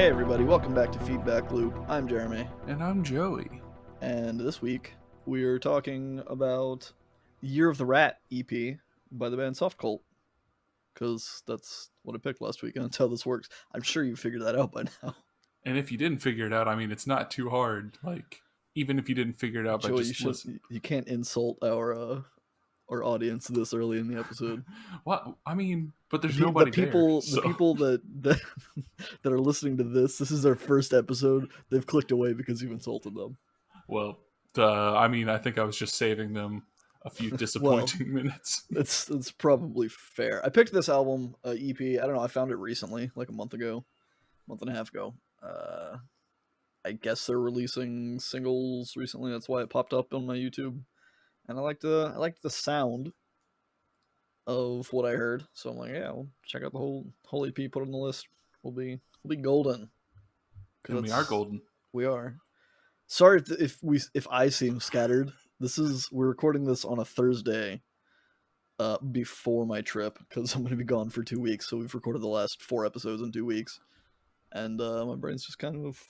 Hey everybody, welcome back to Feedback Loop. I'm Jeremy, And I'm Joey. and this week we're talking about Year of the Rat EP by the band Softcult, because that's what I picked last week, and that's how this works. I'm sure you figured that out by now. And if you didn't figure it out, I mean, it's not too hard. Like, even if you didn't figure it out, but Joey, just listen. you can't insult our audience this early in the episode. What? I mean, but there's The nobody people, there. the people that that are listening to this is their first episode. They've clicked away because you've insulted them. Well, I mean, I think I was just saving them a few disappointing minutes. It's probably fair. I picked this album, EP. I don't know. I found it recently, like a month and a half ago. I guess they're releasing singles recently. That's why it popped up on my YouTube, and I liked the sound of what I heard. So I'm like, yeah, we'll check out the whole EP. Put it on the list. We'll be golden. And we are golden. We are. Sorry if I seem scattered. We're recording this on a Thursday. Before my trip, because I'm going to be gone for 2 weeks. So we've recorded the last 4 episodes in 2 weeks, and my brain's just kind of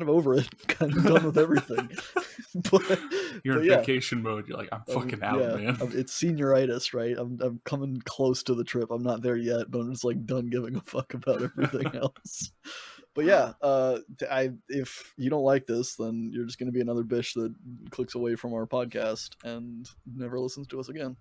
over it, kind of done with everything. You're in vacation mode. You're like, I'm fucking out, man. It's senioritis, right? I'm coming close to the trip. I'm not there yet, but I'm just like done giving a fuck about everything else. But yeah, if you don't like this, then you're just going to be another bitch that clicks away from our podcast and never listens to us again.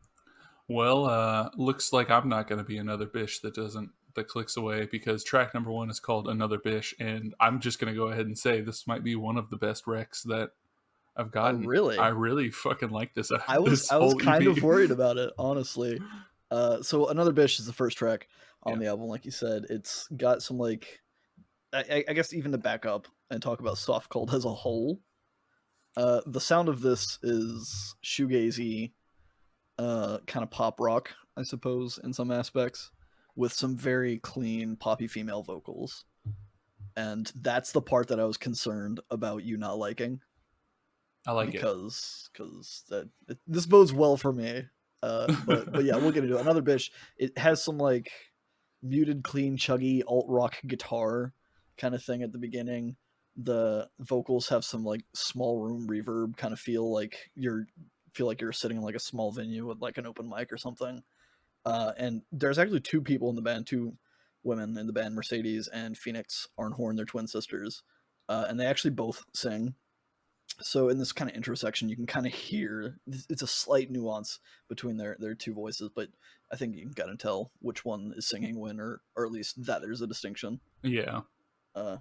Well, looks like I'm not going to be another bish that clicks away, because track number 1 is called Another Bish, and I'm just going to go ahead and say this might be one of the best recs that I've gotten. Oh, really? I really fucking like this. I was kind of worried about it, honestly. So Another Bish is the first track on the album, like you said. It's got some, like, I guess even to back up and talk about Softcult as a whole, the sound of this is shoegazy, kind of pop rock, I suppose, in some aspects, with some very clean poppy female vocals. And that's the part that I was concerned about you not liking. I like because this bodes well for me. But yeah, we'll get into it. Another Bish. It has some like muted, clean, chuggy alt rock guitar kind of thing at the beginning. The vocals have some like small room reverb, kind of feel like you're sitting in like a small venue with like an open mic or something. And there's actually 2 people in the band, 2 women in the band, Mercedes and Phoenix Arnhorn. They're twin sisters, and they actually both sing. So in this kind of intersection, you can kind of hear it's a slight nuance between their 2 voices, but I think you can kind of tell which one is singing when, or at least that there's a distinction. Yeah. But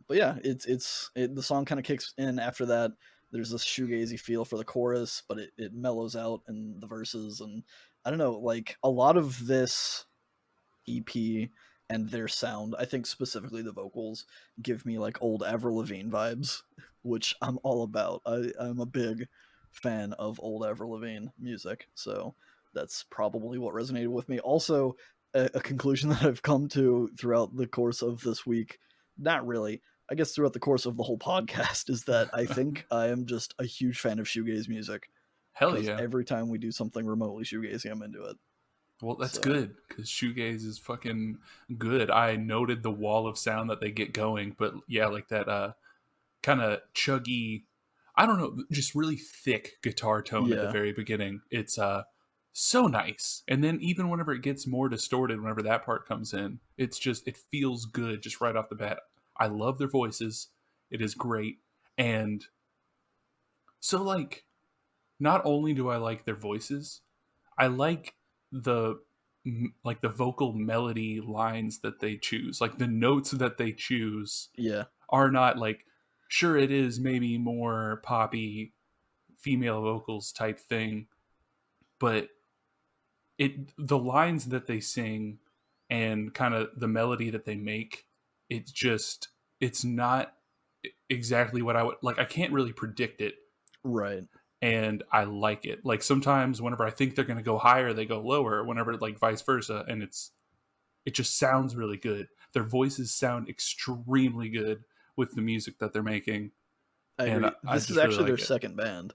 yeah, the song kind of kicks in after that. There's this shoegazy feel for the chorus, but it mellows out in the verses, and I don't know, like a lot of this EP and their sound, I think specifically the vocals, give me like old Avril Lavigne vibes, which I'm all about. I'm a big fan of old Avril Lavigne music, so that's probably what resonated with me. Also, a conclusion that I've come to throughout the course of this week, not really, I guess throughout the course of the whole podcast, is that I think I am just a huge fan of shoegaze music. Hell yeah. Every time we do something remotely shoegazy, I'm into it. Well, that's good, because shoegaze is fucking good. I noted the wall of sound that they get going, but yeah, like that kind of chuggy, I don't know, just really thick guitar tone at the very beginning. It's so nice. And then even whenever it gets more distorted, whenever that part comes in, it feels good just right off the bat. I love their voices. It is great. And so, like, not only do I like their voices, I like the vocal melody lines that they choose. Like, the notes that they choose are not like, sure, it is maybe more poppy female vocals type thing, but the lines that they sing and kind of the melody that they make, it's not exactly what I would like. I can't really predict it, right? And I like it. Like, sometimes whenever I think they're going to go higher, they go lower, whenever like vice versa, and it just sounds really good. Their voices sound extremely good with the music that they're making. I agree. This is actually their second band.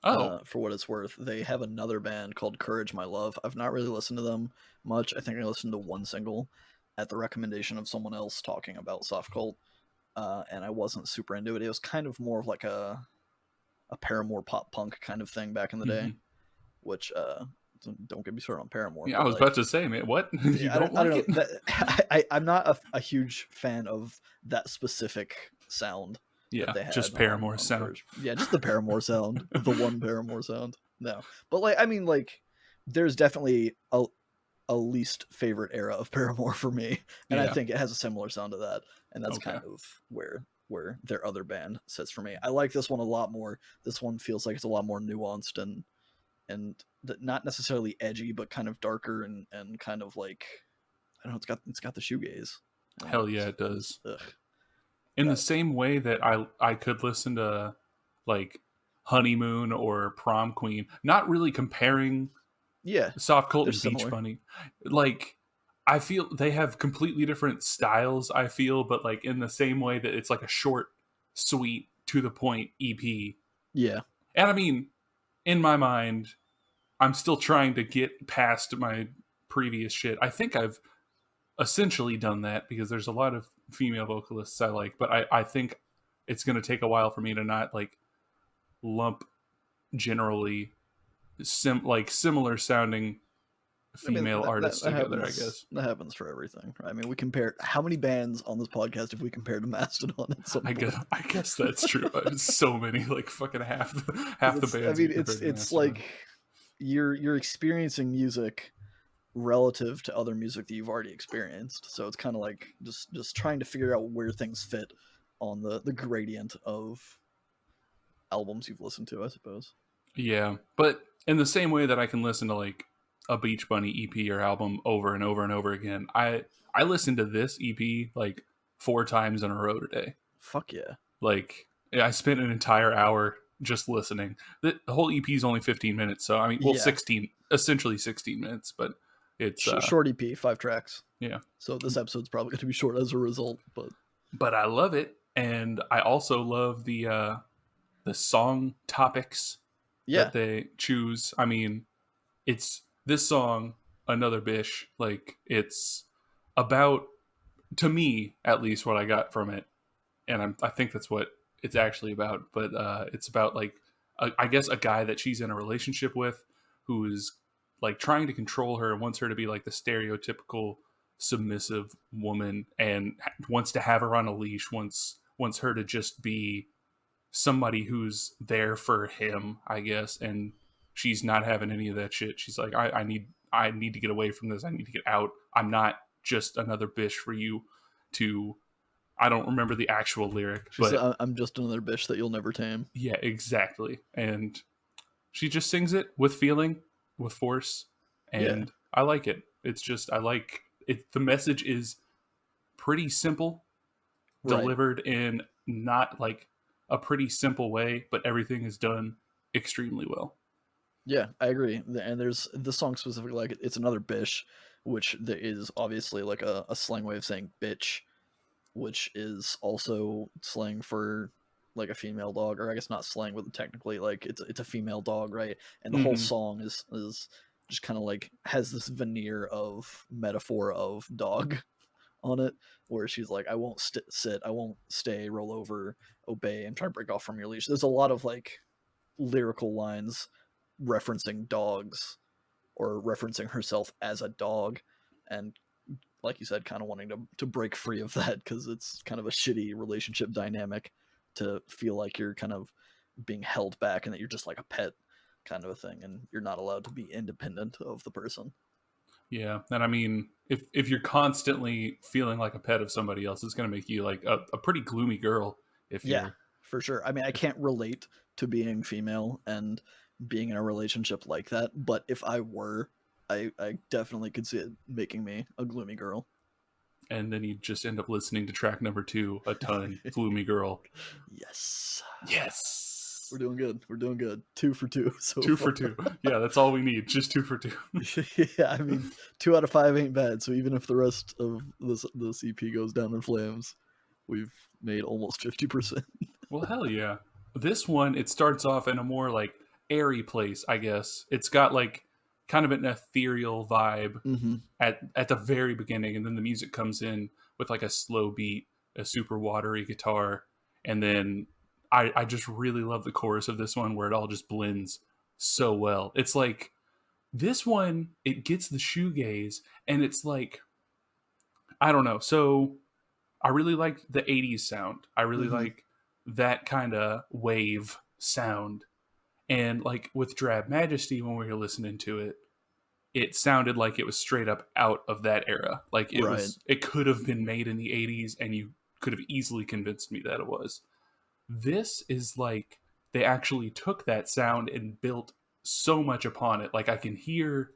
For what it's worth, they have another band called Courage My Love. I've not really listened to them much. I think I listened to one single at the recommendation of someone else talking about Softcult. and I wasn't super into it. It was kind of more of like a Paramore pop punk kind of thing back in the day, which don't get me started on Paramore. Yeah, but I was like, about to say, man, what? You I don't don't like know. it? I'm not a huge fan of that specific sound that Yeah, they had just on Paramore the sound. version. Yeah, just the Paramore sound, the one Paramore sound. No, but like, I mean, like, there's definitely a least favorite era of Paramore for me, and I Yeah. think it has a similar sound to that, and that's Okay. kind of where their other band sits for me. I like this one a lot more. This one feels like it's a lot more nuanced and not necessarily edgy, but kind of darker and kind of like, I don't know. It's got the shoegaze. Hell yeah, it does. Ugh. In the But same way that I could listen to like Honeymoon or Prom Queen, not really comparing yeah, Softcult they're and Beach similar. Bunny. Like, I feel they have completely different styles, I feel, but like in the same way that it's like a short, sweet, to the point EP. Yeah, And I mean, in my mind, I'm still trying to get past my previous shit. I think I've essentially done that because there's a lot of female vocalists I like, but I think it's going to take a while for me to not like lump generally similar sounding I mean female artists that together, I happens. guess. That happens for everything. I mean, we compared how many bands on this podcast have we compared to Mastodon at some point? I guess that's true. So many, like fucking half the bands. I mean, you compared to it's Mastodon. like you're experiencing music relative to other music that you've already experienced. So it's kind of like just trying to figure out where things fit on the gradient of albums you've listened to, I suppose. Yeah, but in the same way that I can listen to like a Beach Bunny EP or album over and over and over again, I listened to this EP like 4 times in a row today. Fuck yeah. Like I spent an entire hour just listening. The whole EP is only 15 minutes, so I mean, well, Yeah. 16, essentially 16 minutes, but it's Short EP, 5 tracks. yeah. So this episode's probably going to be short as a result, But I love it, and I also love the song topics yeah, that they choose. I mean, it's this song, Another Bish, like it's about, to me at least, what I got from it, and I think that's what it's actually about. But it's about like I guess a guy that she's in a relationship with who is like trying to control her and wants her to be like the stereotypical submissive woman and wants to have her on a leash, wants her to just be somebody who's there for him, I guess. And she's not having any of that shit. She's like, I need to get away from this. I need to get out. I'm not just another bish for you to, I don't remember the actual lyric, she said, but I'm just another bitch that you'll never tame. yeah, exactly. And she just sings it with feeling, with force, and I like it. It's just, I like it. The message is pretty simple, Right. delivered in not like a pretty simple way, but everything is done extremely well. Yeah, I agree. And there's the song specifically, like, it's another bish, which there is obviously like a slang way of saying bitch, which is also slang for like a female dog, or I guess not slang, but technically like it's a female dog, right? And the whole song is just kind of like has this veneer of metaphor of dog on it, where she's like, I won't sit, I won't stay, roll over, obey, I'm trying to break off from your leash. There's a lot of like lyrical lines referencing dogs or referencing herself as a dog, and like you said, kind of wanting to break free of that because it's kind of a shitty relationship dynamic to feel like you're kind of being held back and that you're just like a pet kind of a thing, and you're not allowed to be independent of the person. Yeah, and I mean, if you're constantly feeling like a pet of somebody else, it's going to make you like a pretty gloomy girl. If Yeah, you're, for sure. I mean, I can't relate to being female and being in a relationship like that, but if I were, I definitely could see it making me a gloomy girl. and then you just end up listening to track number 2 a ton, gloomy girl. Yes. Yes, We're doing good. We're doing good. 2 for 2. So 2 for 2. Yeah, that's all we need. Just 2 for 2. yeah, I mean, 2 out of 5 ain't bad. So even if the rest of this EP goes down in flames, we've made almost 50%. Well, hell yeah. This one, it starts off in a more like airy place, I guess. It's got like kind of an ethereal vibe Mm-hmm. at the very beginning, and then the music comes in with like a slow beat, a super watery guitar, and then I just really love the chorus of this one where it all just blends so well. It's like this one, it gets the shoegaze, and it's like, I don't know. So I really like the 80s sound. I really Mm-hmm. like that kind of wave sound. And like with Drab Majesty, when we were listening to it, it sounded like it was straight up out of that era. Like Right. it could have been made in the 80s, and you could have easily convinced me that it was. This is like they actually took that sound and built so much upon it. Like I can hear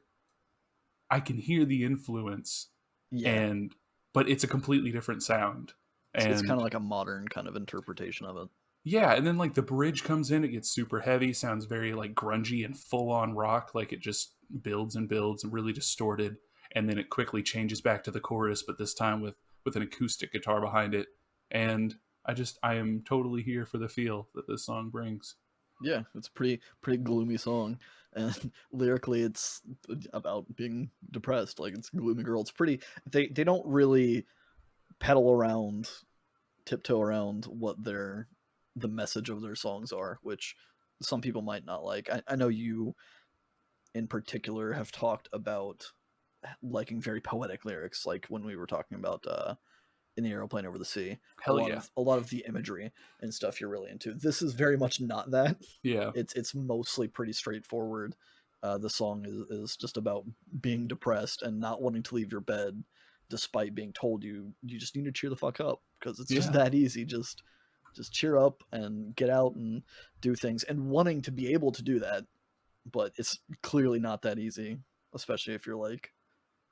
the influence, Yeah. and but it's a completely different sound. It's kind And of like a modern kind of interpretation of it. yeah, and then like the bridge comes in, it gets super heavy, sounds very like grungy and full on rock, like it just builds and builds and really distorted, and then it quickly changes back to the chorus, but this time with an acoustic guitar behind it. And I am totally here for the feel that this song brings. Yeah, it's a pretty gloomy song, and lyrically, it's about being depressed. Like it's gloomy girl. It's pretty. They don't really pedal around, tiptoe around what the message of their songs are, which some people might not like. I know you in particular have talked about liking very poetic lyrics, like when we were talking about in the aeroplane over the sea. Hell yeah. A lot of the imagery and stuff you're really into. This is very much not that. Yeah. It's mostly pretty straightforward. The song is just about being depressed and not wanting to leave your bed, despite being told you just need to cheer the fuck up because it's just Yeah. that easy. Just cheer up and get out and do things, and wanting to be able to do that, but it's clearly not that easy, especially if you're like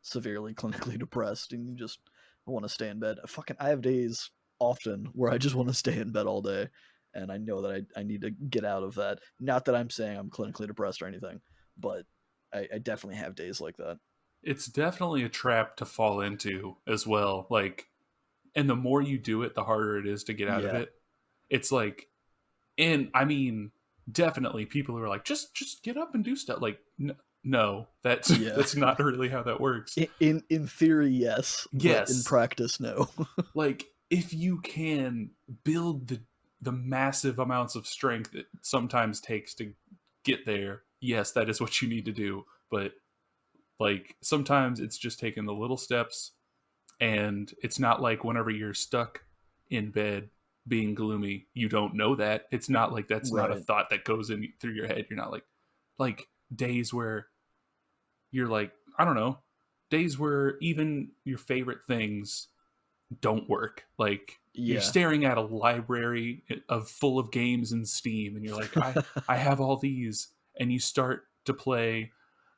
severely clinically depressed and you just want to stay in bed. I have days often where I just want to stay in bed all day, and I know that I need to get out of that. Not that I'm saying I'm clinically depressed or anything, but I definitely have days like that. It's definitely a trap to fall into as well. Like, and the more you do it, the harder it is to get out of Yeah. it. It's like, and I mean, definitely people who are like, just get up and do stuff. Like, no, that's Yeah. that's not really how that works. In theory, yes, but in Yes, practice, no. like if you can build the massive amounts of strength it sometimes takes to get there, yes, that is what you need to do. But like sometimes it's just taking the little steps, and it's not like whenever you're stuck in bed being gloomy, you don't know that. It's not like that's not a Right. thought that goes in through your head. You're not like days where you're like, I don't know, days where even your favorite things don't work. Like you're Yeah. staring at a library of full of games in Steam, and you're like, I have all these, and you start to play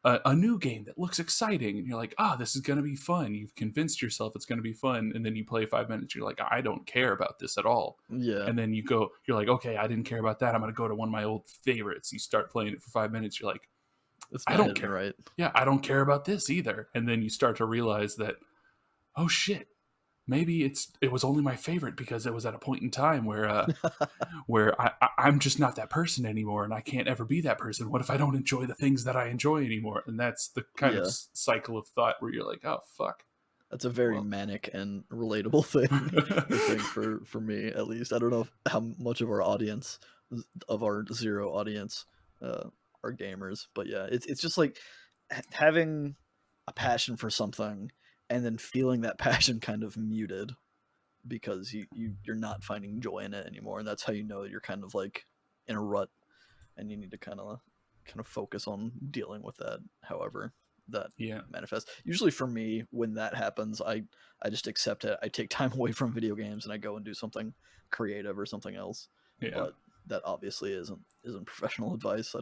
a new game that looks exciting, and you're like, this is gonna be fun. You've convinced yourself it's gonna be fun, and then you play 5 minutes, you're like, I don't care about this at all. Yeah. And then you're like, okay, I didn't care about that. I'm gonna go to one of my old favorites. You start playing it for 5 minutes, you're like, It's I not don't hitting care. right. Yeah, I don't care about this either. And then you start to realize that, oh shit, maybe it was only my favorite because it was at a point in time where I'm just not that person anymore, and I can't ever be that person. What if I don't enjoy the things that I enjoy anymore? And that's the kind of Yeah. cycle of thought where you're like, oh fuck. That's a very Well, manic and relatable thing, I think, for me at least. I don't know how much of our audience, of our zero audience, uh, are gamers, but yeah, it's just like having a passion for something and then feeling that passion kind of muted because you're not finding joy in it anymore, and that's how you know you're kind of like in a rut, and you need to kind of focus on dealing with that. However, that yeah, manifests. Usually for me, when that happens, I just accept it. I take time away from video games and I go and do something creative or something else. yeah. But that obviously isn't professional advice.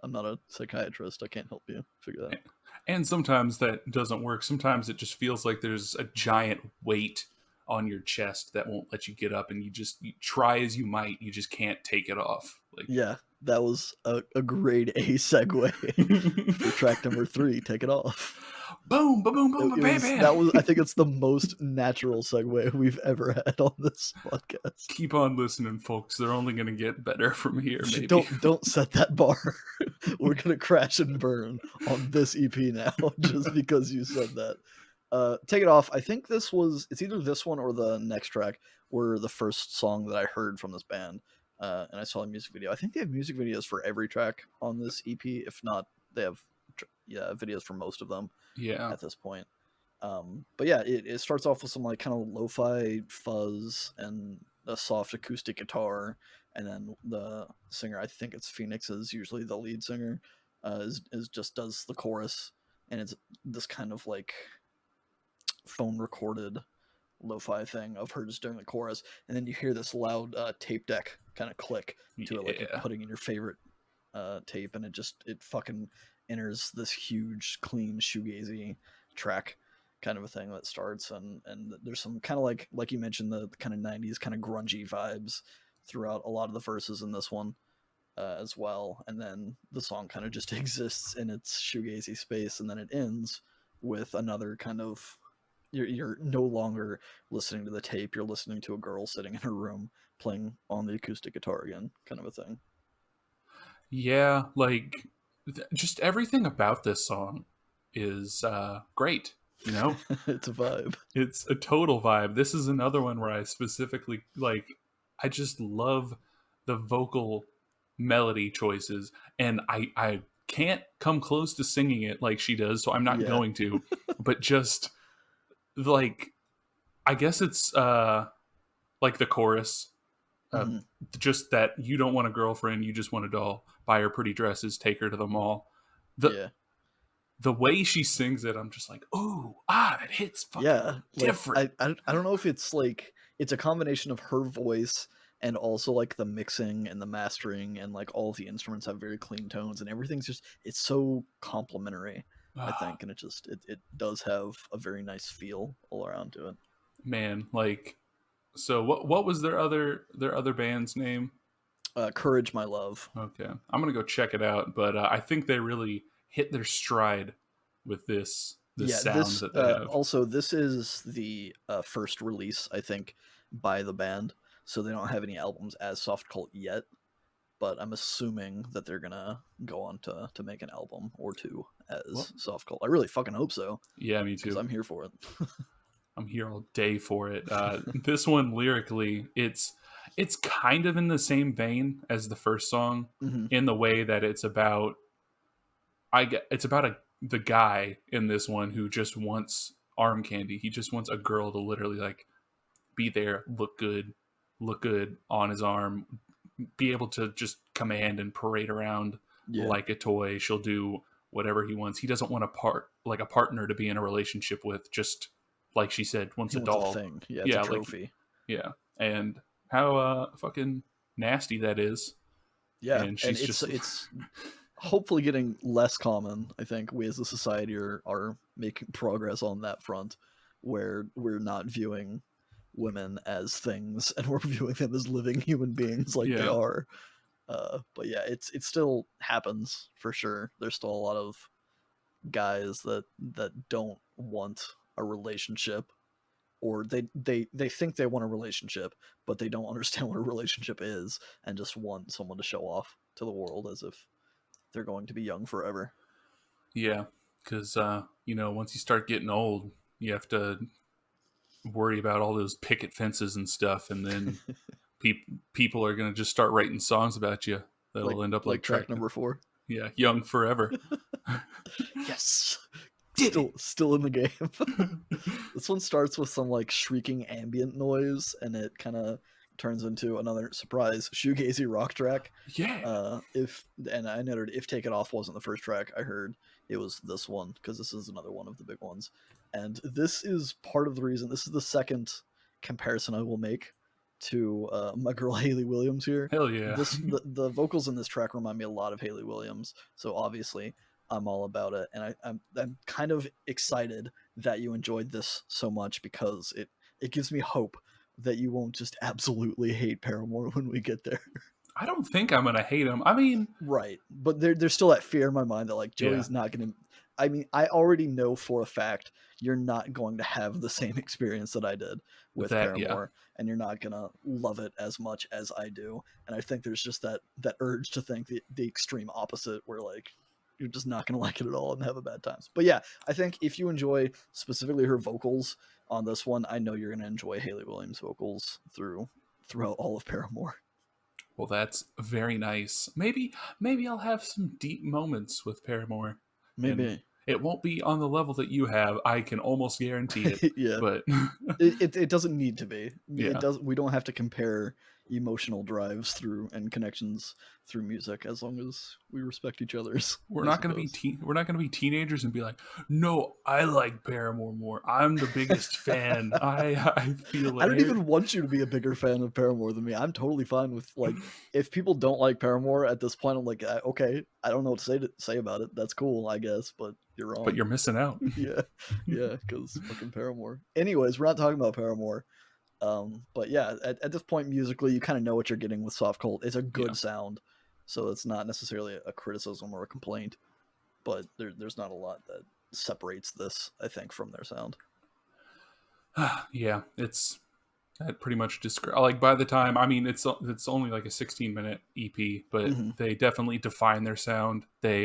I'm not a psychiatrist. I can't help you figure that. And sometimes that doesn't work. Sometimes it just feels like there's a giant weight on your chest that won't let you get up, and you try as you might, you just can't take it off. Like, Yeah, that was a grade A segue for track number 3. Take it off. boom, boom, boom, boom, bam, That bam. was, I think it's the most natural segue we've ever had on this podcast. Keep on listening, folks. They're only going to get better from here. Maybe. Don't set that bar. We're gonna crash and burn on this EP now just because you said that. Take It Off. I think it's either this one or the next track were the first song that I heard from this band. And I saw the music video. I think they have music videos for every track on this EP. If not, they have videos for most of them Yeah. at this point. But yeah, it starts off with some like kind of lo-fi fuzz and a soft acoustic guitar, and then the singer, I think it's Phoenix, is usually the lead singer, is just does the chorus, and it's this kind of like phone recorded lo-fi thing of her just doing the chorus, and then you hear this loud tape deck kind of click to it, like you're putting in your favorite tape, and it fucking enters this huge clean shoegazy track kind of a thing that starts, and there's some kind of like you mentioned, the kind of 90s kind of grungy vibes throughout a lot of the verses in this one as well, and then the song kind of just exists in its shoegazy space, and then it ends with another kind of, you're no longer listening to the tape, you're listening to a girl sitting in her room playing on the acoustic guitar again, kind of a thing. Yeah, like just everything about this song is great, you know? It's a vibe. It's a total vibe. This is another one where I specifically like, I just love the vocal melody choices, and I can't come close to singing it like she does, so I'm not going to, but just like, I guess it's like the chorus, just that you don't want a girlfriend, you just want a doll, buy her pretty dresses, take her to the mall. The way she sings it, I'm just like, ooh, that hits fucking different. I don't know if it's like, it's a combination of her voice and also like the mixing and the mastering, and like all of the instruments have very clean tones, and everything's just, it's so complimentary, I think, and it does have a very nice feel all around to it. Man, like, so what was their other band's name? Courage My Love. Okay, I'm gonna go check it out, but I think they really hit their stride with this sound that they have. Also, this is the first release, I think, by the band, so they don't have any albums as Softcult yet, but I'm assuming that they're gonna go on to make an album or two as Softcult. I really fucking hope so. Yeah, me too. Because I'm here for it. I'm here all day for it. This one, lyrically, it's kind of in the same vein as the first song, in the way that it's about the guy in this one who just wants arm candy. He just wants a girl to literally like be there, look good on his arm, be able to just command and parade around like a toy. She'll do whatever he wants. He doesn't want a partner to be in a relationship with, just like she said, wants a doll. Thing. Yeah, it's a trophy. Like, and how fucking nasty that is. Yeah, and it's hopefully getting less common. I think we as a society are making progress on that front, where we're not viewing women as things and we're viewing them as living human beings like they are. But yeah, it still happens for sure. There's still a lot of guys that don't want a relationship, or they think they want a relationship, but they don't understand what a relationship is, and just want someone to show off to the world as if they're going to be young forever. Yeah, because once you start getting old, you have to worry about all those picket fences and stuff, and then people are going to just start writing songs about you that'll end up like track number 4. Yeah, young forever. Yes. Still in the game. This one starts with some like shrieking ambient noise, and it kind of turns into another surprise shoegazy rock track. Yeah. And I noted if Take It Off wasn't the first track I heard, it was this one, because this is another one of the big ones. And this is part of the reason. This is the second comparison I will make to my girl Hayley Williams here. Hell yeah. The vocals in this track remind me a lot of Hayley Williams, so obviously I'm all about it, and I'm kind of excited that you enjoyed this so much, because it gives me hope that you won't just absolutely hate Paramore when we get there. I don't think I'm gonna hate him. I mean, right, but there's still that fear in my mind that like Joey's not gonna. I mean, I already know for a fact you're not going to have the same experience that I did with Paramore, and you're not gonna love it as much as I do. And I think there's just that urge to think the extreme opposite, where like you're just not going to like it at all and have a bad time. But yeah, I think if you enjoy specifically her vocals on this one, I know you're going to enjoy Hayley Williams' vocals throughout all of Paramore. Well, that's very nice. Maybe I'll have some deep moments with Paramore. Maybe. And it won't be on the level that you have. I can almost guarantee it. Yeah. But it doesn't need to be. Yeah. It does. We don't have to compare emotional drives through and connections through music, as long as we respect each other's. we're not going to be teenagers and be like, no, I like Paramore more. I'm the biggest fan. I feel it. I don't even want you to be a bigger fan of Paramore than me. I'm totally fine with, like, if people don't like Paramore at this point, I'm like, okay, I don't know what to say about it. That's cool, I guess, but you're wrong. But you're missing out. yeah, because fucking Paramore. Anyways, we're not talking about Paramore. But yeah, at this point musically, you kind of know what you're getting with Softcult. It's a good sound, so it's not necessarily a criticism or a complaint, but there's not a lot that separates this, I think, from their sound. Yeah, that pretty much like by the time, I mean, it's only like a 16-minute EP, but they definitely define their sound. They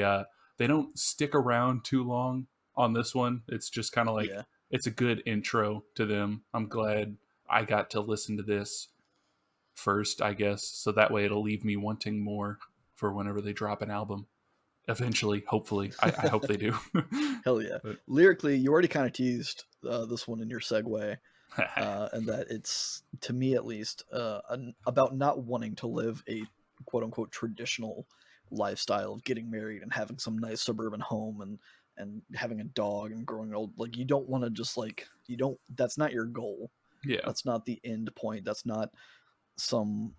don't stick around too long on this one. It's just kind of like it's a good intro to them. I'm glad I got to listen to this first, I guess, so that way it'll leave me wanting more for whenever they drop an album. Eventually, hopefully. I hope they do. Hell yeah. But lyrically, you already kind of teased this one in your segue, and that it's, to me at least, about not wanting to live a quote-unquote traditional lifestyle of getting married and having some nice suburban home and having a dog and growing old. Like, you don't want to just, like, that's not your goal. Yeah. That's not the end point. That's not some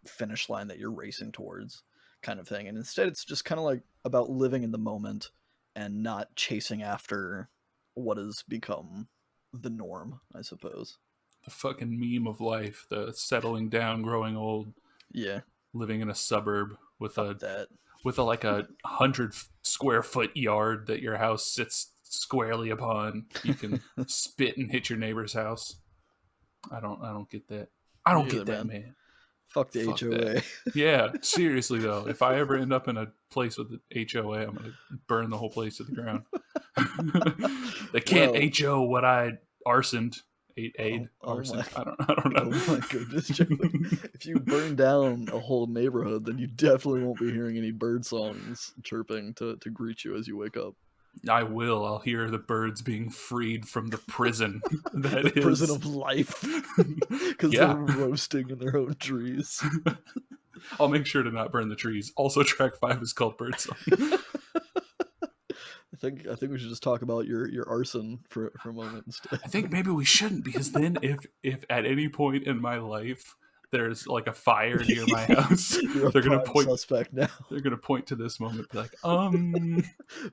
finish line that you're racing towards, kind of thing. And instead, it's just kind of like about living in the moment and not chasing after what has become the norm, I suppose. The fucking meme of life, the settling down, growing old. Yeah. Living in a suburb with a 100 square foot yard that your house sits squarely upon. You can spit and hit your neighbor's house. I don't get that. I don't get that, man. Fuck the HOA. That. Yeah, seriously though, if I ever end up in a place with an HOA, I'm gonna burn the whole place to the ground. They can't HO what I arsoned. Arson. I don't know. Oh my goodness, Joe. If you burn down a whole neighborhood, then you definitely won't be hearing any bird songs chirping to greet you as you wake up. I will. I'll hear the birds being freed from the prison. The prison of life. Because they're roasting in their own trees. I'll make sure to not burn the trees. Also, track 5 is called Birdsong. I think we should just talk about your arson for a moment instead. I think maybe we shouldn't, because then if at any point in my life there's like a fire near my house, they're gonna point suspect now. They're gonna point to this moment, be like,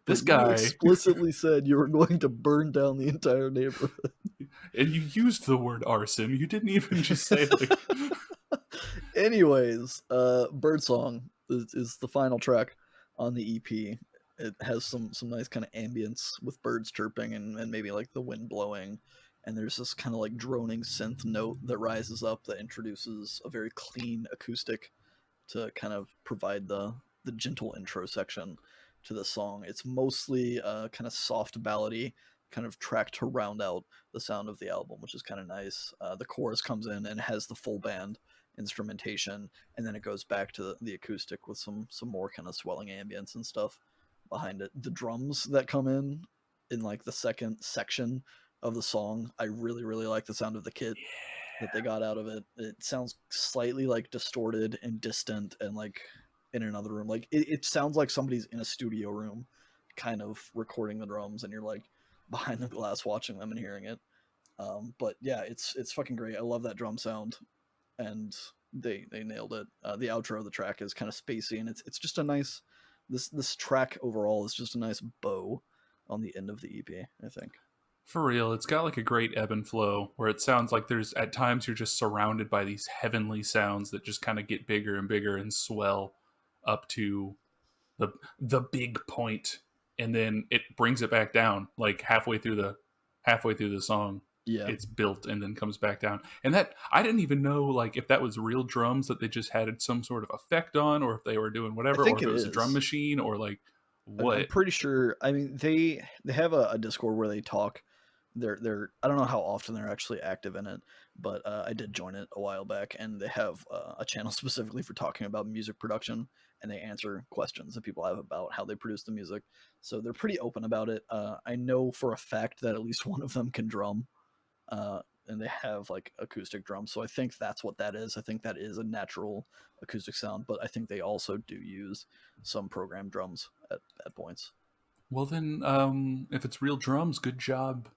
this guy explicitly said you were going to burn down the entire neighborhood, and you used the word arson. You didn't even just say like. Anyways, Birdsong is the final track on the EP. It has some nice kind of ambience with birds chirping and maybe like the wind blowing. And there's this kind of like droning synth note that rises up that introduces a very clean acoustic to kind of provide the gentle intro section to the song. It's mostly kind of soft ballady kind of track to round out the sound of the album, which is kind of nice. The chorus comes in and has the full band instrumentation, and then it goes back to the acoustic with some more kind of swelling ambience and stuff behind it. The drums that come in like the second section of the song, I really like the sound of the kit that they got out of it. It sounds slightly like distorted and distant and like in another room. Like it sounds like somebody's in a studio room kind of recording the drums, and you're like behind the glass watching them and hearing it. But yeah, it's fucking great. I love that drum sound, and they nailed it. The outro of the track is kind of spacey, and it's just a nice, this track overall is just a nice bow on the end of the EP, I think. For real, it's got like a great ebb and flow where it sounds like there's at times you're just surrounded by these heavenly sounds that just kind of get bigger and bigger and swell up to the big point, and then it brings it back down like halfway through the song. Yeah, it's built and then comes back down. And that, I didn't even know like if that was real drums that they just had some sort of effect on, or if they were doing whatever, or if it was a drum machine, or like I'm What? pretty sure. I mean, they have a Discord where they talk. They're I don't know how often they're actually active in it, but I did join it a while back, and they have a channel specifically for talking about music production, and they answer questions that people have about how they produce the music. So they're pretty open about it. I know for a fact that at least one of them can drum, and they have like acoustic drums. So I think that's what that is. I think that is a natural acoustic sound, but I think they also do use some programmed drums at points. Well, then, if it's real drums, good job,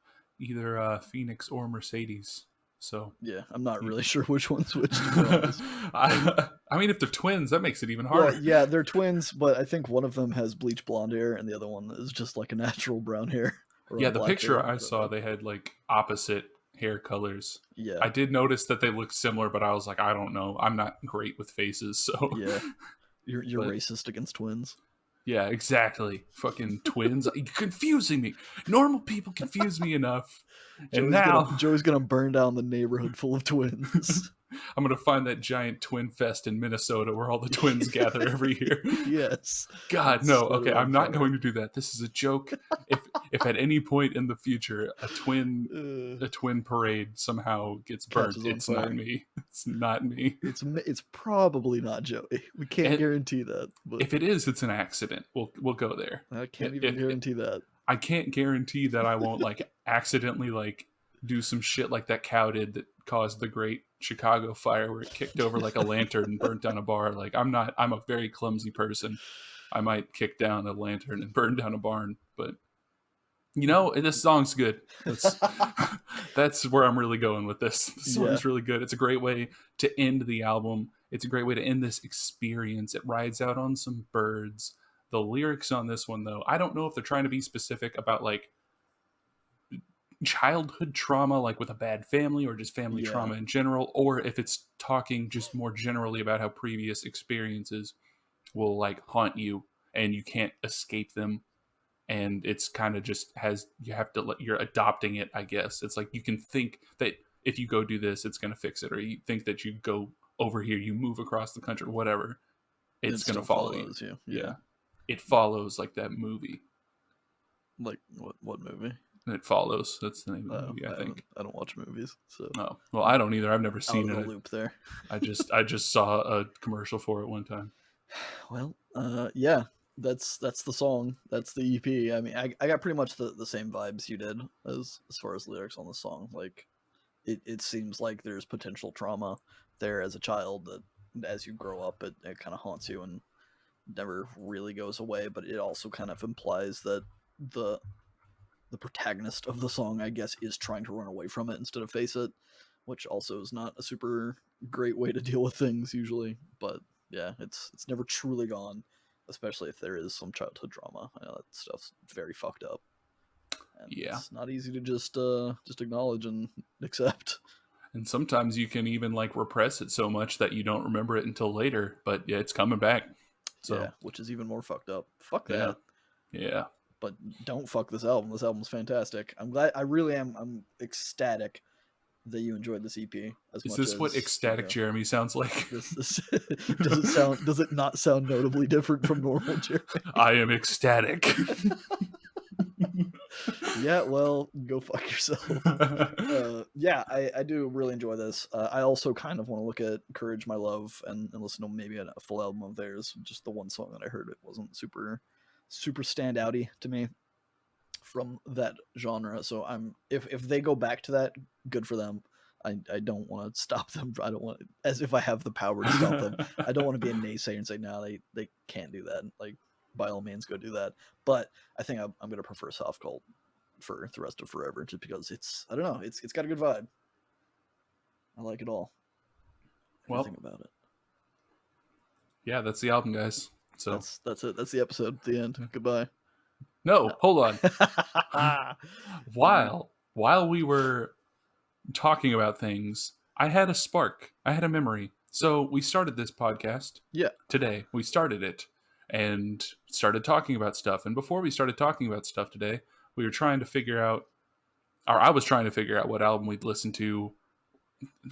either Phoenix or Mercedes. So, Yeah, I'm not you, really sure which one's which, to be honest. I mean, if they're twins, that makes it even Well, harder. yeah, they're twins, but I think one of them has bleach blonde hair and the other one is just like a natural brown hair or Yeah, a the black picture hair. I saw, they had like opposite hair colors. Yeah, I did notice that they looked similar, but I was like, I don't know. I'm not great with faces, so. yeah. You're But racist against twins. yeah, exactly. Fucking twins. You're confusing me. Normal people confuse me enough. And now Joey's gonna burn down the neighborhood full of twins. I'm going to find that giant twin fest in Minnesota where all the twins gather every year. Yes. God, And no. set Okay, it on I'm not fire. going to do that. This is a joke. If at any point in the future a twin parade somehow gets burnt, Catches on it's not fire. me. It's not me. It's probably not Joey. We can't And guarantee that, but if it is, it's an accident. We'll go there. I can't even guarantee that. I can't guarantee that I won't like accidentally like do some shit like that cow did that caused the great Chicago fire where it kicked over like a lantern and burnt down a bar. Like I'm a very clumsy person. I might kick down a lantern and burn down a barn, but this song's good. That's where I'm really going with this. The song's really good. It's a great way to end the album. It's a great way to end this experience. It rides out on some birds. The lyrics on this one, though, I don't know if they're trying to be specific about like childhood trauma, like with a bad family, or just family trauma in general, or if it's talking just more generally about how previous experiences will like haunt you and you can't escape them. And it's kind of just you're adopting it, I guess. It's like you can think that if you go do this, it's going to fix it, or you think that you go over here, you move across the country, whatever, it's going to follow you. Yeah. It follows like that movie. Like what movie? It Follows. That's the name of the movie, I think. I don't watch movies, so. Oh well, I don't either. I've never seen Out of it. the loop there. I just saw a commercial for it one time. Well, yeah, that's the song. That's the EP. I mean, I got pretty much the same vibes you did as far as lyrics on the song. Like, it seems like there's potential trauma there as a child that as you grow up, it kind of haunts you and never really goes away. But it also kind of implies that the protagonist of the song, I guess, is trying to run away from it instead of face it, which also is not a super great way to deal with things usually. But yeah, it's never truly gone, especially if there is some childhood trauma. I know that stuff's very fucked up. And it's not easy to just acknowledge and accept. And sometimes you can even like repress it so much that you don't remember it until later. But yeah, it's coming back. So yeah, which is even more fucked up. Fuck that. Yeah. But don't fuck this album. This album's fantastic. I'm glad. I really am. I'm ecstatic that you enjoyed this EP as much. Is this what ecstatic Jeremy sounds like? Does it not sound notably different from normal Jeremy? I am ecstatic. Yeah, well, go fuck yourself. Yeah, I do really enjoy this. I also kind of want to look at Courage My Love and listen to maybe a full album of theirs. Just the one song that I heard, it wasn't super standouty to me from that genre. So if they go back to that, good for them. I don't want to stop them. I don't want, as if I have the power to stop them. I don't want to be a naysayer and say no, they can't do that. Like, by all means, go do that. But I think I'm going to prefer Softcult for the rest of forever, just because it's got a good vibe. I like it all. Everything about it. Yeah, that's the album, guys. So that's it. That's the episode at the end. Goodbye. No, hold on. While we were talking about things, I had a spark. I had a memory. So we started this podcast. Yeah. Today we started it and started talking about stuff. And before we started talking about stuff today, we were trying to figure out, or I was trying to figure out what album we'd listen to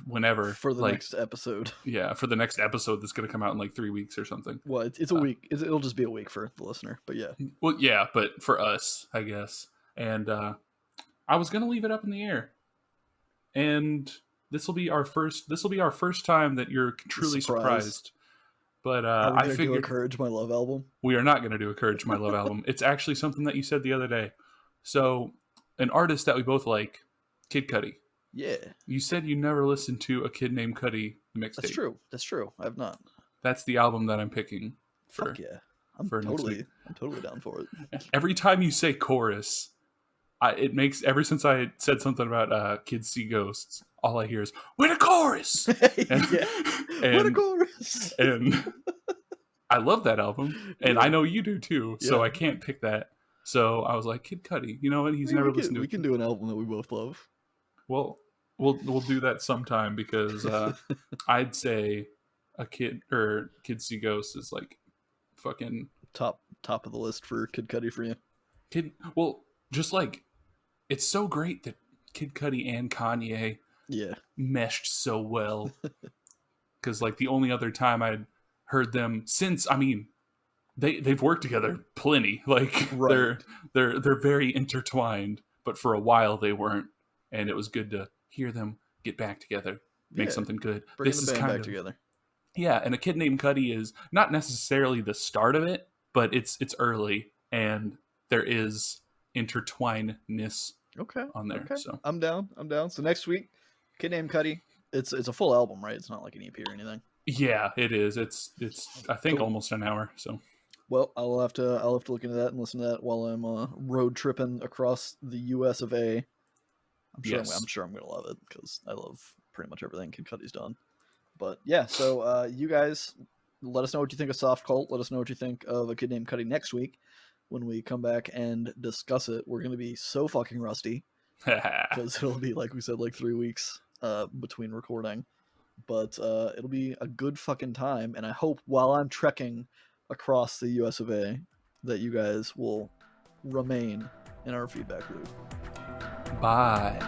whenever for the like, next episode. Yeah, for the next episode that's going to come out in like 3 weeks or something. Well, it's a week. It'll just be a week for the listener, but yeah. Well, yeah, but for us, I guess. And I was going to leave it up in the air. And this will be our first time that you're truly surprised. But Are we I gonna figured do a Courage My Love album? we are not going to do a Courage My Love album. It's actually something that you said the other day. So, an artist that we both like, Kid Cudi. Yeah. You said you never listened to A Kid Named Cudi mixtape. That's true. I've not. That's the album that I'm picking. Fuck yeah. I'm totally down for it. Every time you say chorus, it makes, ever since I said something about kids see ghosts, all I hear is, "With a chorus!" What a chorus! And I love that album. And I know you do too. So I can't pick that. So I was like, Kid Cudi, you know what? He's never listened to it. We can do an album that we both love. Well, we'll do that sometime, because I'd say Kids See Ghosts is like fucking top of the list for Kid Cudi for you. Just like, it's so great that Kid Cudi and Kanye meshed so well. Because like the only other time I'd heard them since, I mean, they've worked together plenty. Like they're very intertwined, but for a while they weren't, and it was good to hear them get back together, make something good. Bring the band back together. Yeah, and A Kid Named Cudi is not necessarily the start of it, but it's early, and there is intertwinedness on there. Okay. So I'm down. So next week, Kid Named Cudi. It's a full album, right? It's not like an EP or anything. Yeah, it is. It's I think almost an hour. So well, I'll have to look into that and listen to that while I'm road tripping across the U.S. of A. I'm sure I'm gonna love it, because I love pretty much everything Kid Cudi's done. But yeah, so you guys, let us know what you think of Softcult. Let us know what you think of A Kid Named Cudi next week when we come back and discuss it. We're gonna be so fucking rusty, because it'll be, like we said, like 3 weeks between recording. But it'll be a good fucking time, and I hope while I'm trekking across the US of A that you guys will remain in our feedback loop. Bye.